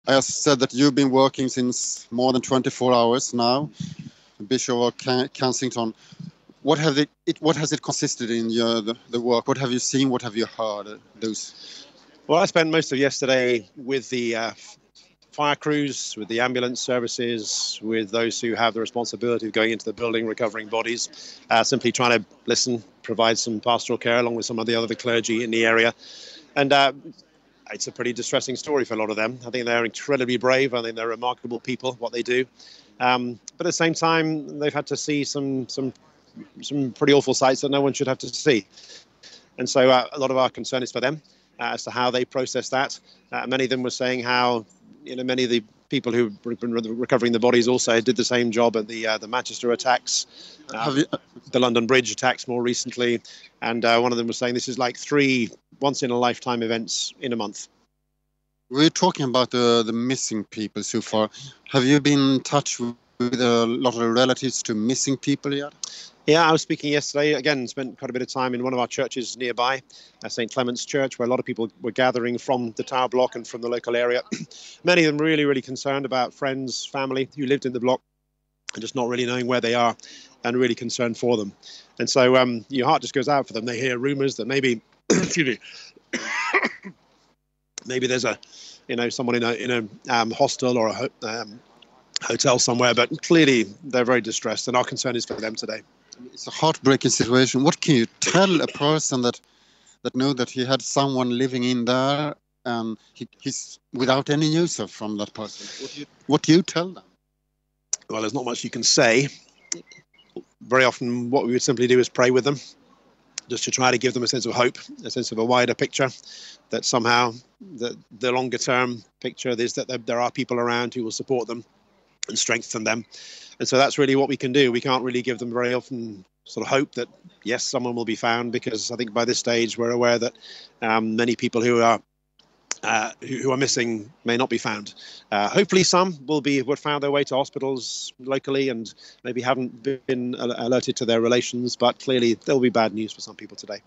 I said that you've been working since more than 24 hours now, Bishop of Kensington. What has it consisted in the work? What have you seen? What have you heard? Well, I spent most of yesterday with the fire crews, with the ambulance services, with those who have the responsibility of going into the building, recovering bodies, simply trying to listen, provide some pastoral care along with some of the other clergy in the area. And it's a pretty distressing story for a lot of them. I think they're incredibly brave. I think they're remarkable people, what they do. But at the same time, they've had to see some pretty awful sights that no one should have to see. And so a lot of our concern is for them as to how they process that. Many of them were saying how, many of the people who've been recovering the bodies also did the same job at the Manchester attacks, the London Bridge attacks more recently. And one of them was saying this is like 3 once-in-a-lifetime events in a month. We're talking about the missing people so far. Have you been in touch with a lot of relatives to missing people yet? Yeah, I was speaking yesterday, again, spent quite a bit of time in one of our churches nearby, St. Clement's Church, where a lot of people were gathering from the Tower Block and from the local area. Many of them really, really concerned about friends, family who lived in the block and just not really knowing where they are and really concerned for them. And so your heart just goes out for them. They hear rumours that maybe, excuse me, maybe there's someone in a hostel or a hotel somewhere, but clearly they're very distressed, and our concern is for them today. It's a heartbreaking situation. What can you tell a person that know that he had someone living in there and he's without any news from that person? What do you tell them? Well, there's not much you can say. Very often what we would simply do is pray with them, just to try to give them a sense of hope, a sense of a wider picture, that somehow the longer term picture is that there are people around who will support them and strengthen them. And so that's really what we can do. We can't really give them very often sort of hope that, yes, someone will be found, because I think by this stage we're aware that many people who are missing may not be found. Hopefully some would found their way to hospitals locally and maybe haven't been alerted to their relations, but clearly there'll be bad news for some people today.